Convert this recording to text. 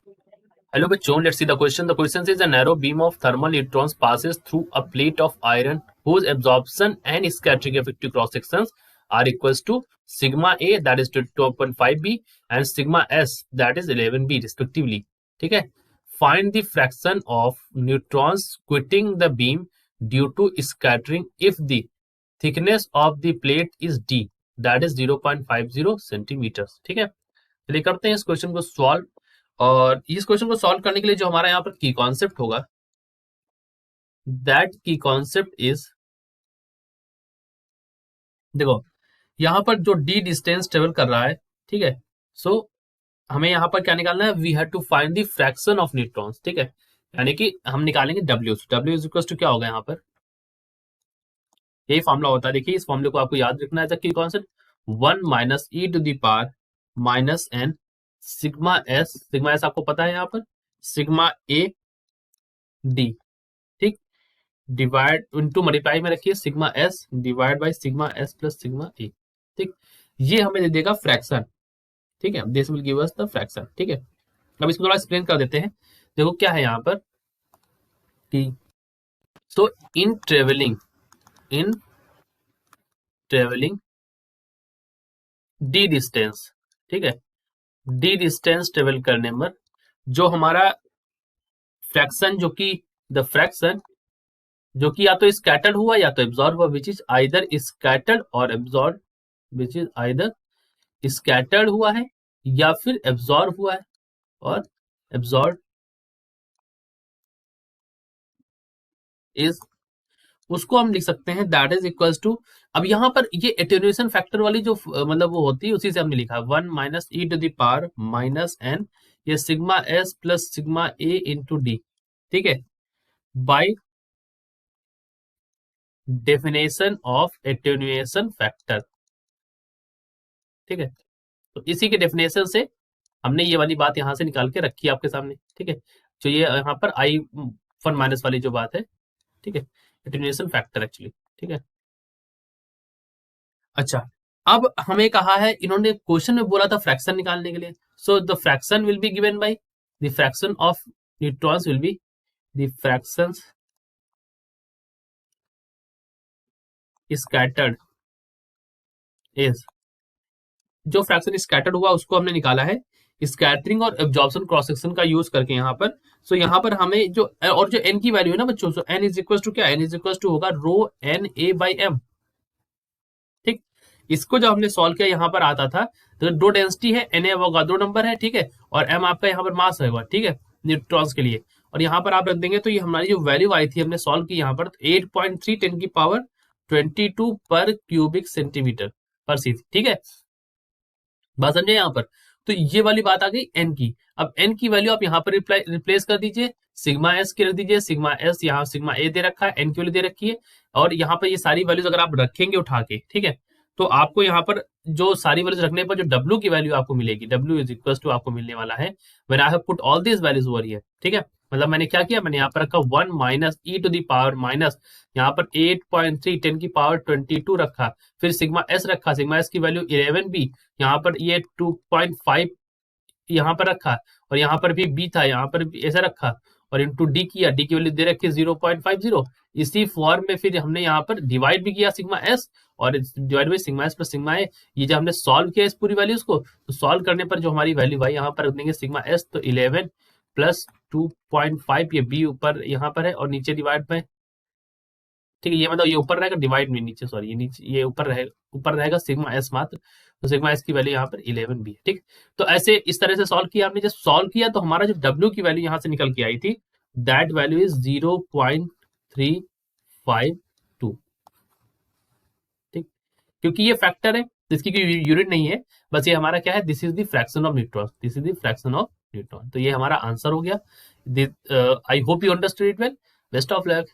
Hello bachon, let's see the question. The question says a narrow beam of thermal neutrons passes through a plate of iron whose absorption and scattering effective cross sections are equals to sigma A that is 12.5b and sigma S that is 11b respectively. ठीक है. Find the fraction of neutrons quitting the beam due to scattering if the thickness of the plate is d that is 0.50 centimeters. ठीक है. चलिए करते हैं इस question को solve. और इस क्वेश्चन को सॉल्व करने के लिए जो हमारा यहाँ पर की कॉन्सेप्ट होगा, दैट की कॉन्सेप्ट इज, देखो यहाँ पर जो डी डिस्टेंस ट्रेवल कर रहा है, ठीक है. सो हमें यहाँ पर क्या निकालना है, we have to find the fraction of neutrons. ठीक है, यानी कि हम निकालेंगे W. W is equal to क्या होगा, यहाँ पर यही फॉर्मूला होता है. देखिए इस फॉर्मूले को आपको याद रखना है. की concept 1 minus E to the power minus N sigma S आपको पता है, यहाँ पर सिग्मा ए डी, ठीक, डिवाइड इनटू मल्टीप्लाई में रखिए sigma S divide by sigma S plus sigma A. ठीक, ये हमें दे देगा फ्रैक्शन. ठीक है, this will give us the fraction. ठीक है, अब इसको थोड़ा एक्सप्लेन कर देते हैं. देखो क्या है यहाँ पर कि सो इन ट्रेवलिंग डी डिस्टेंस, ठीक है, डी डिस्टेंस ट्रेवल करने पर जो हमारा फ्रैक्शन, जो कि द फ्रैक्शन जो कि या तो स्कैटर्ड हुआ या तो एब्जॉर्ब हुआ, विच इज आइदर स्कैटर्ड और absorb, which is either scattered हुआ है या फिर एब्जॉर्ब हुआ है और एब्जॉर्ब इज, उसको हम लिख सकते हैं दैट इज इक्वल्स टू. अब यहाँ पर ये एटेन्यूएशन फैक्टर वाली जो मतलब वो होती है, उसी से हमने लिखा 1 minus E to the power minus n, ये sigma S plus sigma a into d. ठीक है, by definition of attenuation factor. ठीक है, तो इसी के डेफिनेशन से हमने ये वाली बात यहां से निकाल के रखी है आपके सामने. ठीक है, जो ये यहाँ पर आई वन माइनस वाली जो बात है, ठीक है, एटेन्यूएशन फैक्टर एक्चुअली. ठीक है, अच्छा, अब हमें कहा है, इन्होंने क्वेश्चन में बोला था फ्रैक्शन निकालने के लिए. So the fraction will be given by the fraction of neutrons will be the fractions scattered is, जो फ्रैक्शन स्कैटर्ड हुआ उसको हमने निकाला है स्कैटरिंग और एब्जॉर्प्शन क्रॉस सेक्शन का यूज करके यहाँ पर. सो यहाँ पर हमें जो और जो एन की वैल्यू है ना बच्चों, सो एन इज इक्वल टू क्या, एन इज इक्वल टू होगा रो एन ए बाई एम. ठीक, इसको जब हमने सॉल्व किया यहाँ पर आता था तो दो डेंसिटी है, एन एवोगाड्रो नंबर है, ठीक है, और एम आपका यहाँ पर मास होगा. ठीक है, न्यूट्रॉन्स के लिए, और यहाँ पर आप रख देंगे तो ये हमारी जो वैल्यू आई थी हमने सॉल्व की यहाँ पर 8.3 10 की पावर 22 पर क्यूबिक सेंटीमीटर पर सी. ठीक है, बात समझे यहाँ पर. तो ये वाली बात आ गई एन की. अब एन की वैल्यू आप यहाँ पर रिप्लेस कर दीजिए, सिग्मा एस की रख दीजिए, सिग्मा एस यहाँ सिग्मा ए दे रखा है, एन की वैल्यू दे रखी है, और यहाँ पर ये सारी वैल्यूज अगर आप रखेंगे उठा के, ठीक है, तो आपको यहाँ पर जो सारी वैल्यूज रखने पर जो डब्ल्यू की वैल्यू आपको मिलेगी, डब्ल्यू इज इक्वल टू आपको मिलने वाला है when I have put all this values over here. ठीक है, मतलब मैंने क्या किया, मैंने यहाँ पर रखा 1 minus E to the power minus यहाँ पर 8.3 10 की पावर 22 रखा, फिर सिग्मा एस रखा, सिग्मा एस की वैल्यू 11 बी, यहाँ पर ये 2.5 यहाँ पर रखा, और यहाँ पर भी बी था, यहाँ पर भी ऐसा रखा, और इंटू डी किया, डी की वैल्यू दे रखी 0.50. इसी फॉर्म में फिर हमने यहाँ पर डिवाइड भी किया सिग्मा एस, और divide by sigma S plus sigma A. ये जब हमने सॉल्व किया इस पूरी वैल्यूज को, तो सॉल्व करने पर जो हमारी वैल्यू आई यहाँ पर रख देंगे सिग्मा एस, तो 11 प्लस 2.5, ये बी ऊपर यहाँ पर है और नीचे डिवाइड में. ठीक है, ये मतलब ये ऊपर रहेगा डिवाइड में नीचे, सॉरी ये नीचे, ये ऊपर रहेगा सिग्मा एस मात्र, तो सिग्मा एस की वैल्यू यहाँ पर 11 भी है. ठीक, तो ऐसे इस तरह से सॉल्व किया हमने. जब सॉल्व किया तो हमारा जो डब्ल्यू की वैल्यू यहाँ से निकल के आई थी, दैट वैल्यू इज 0.352. ठीक, क्योंकि ये फैक्टर है, इसकी कोई यूनिट नहीं है, बस ये हमारा क्या है, this is the fraction of neutron, this is the fraction of neutron. तो ये हमारा आंसर हो गया. I hope you understood it well. Best of luck.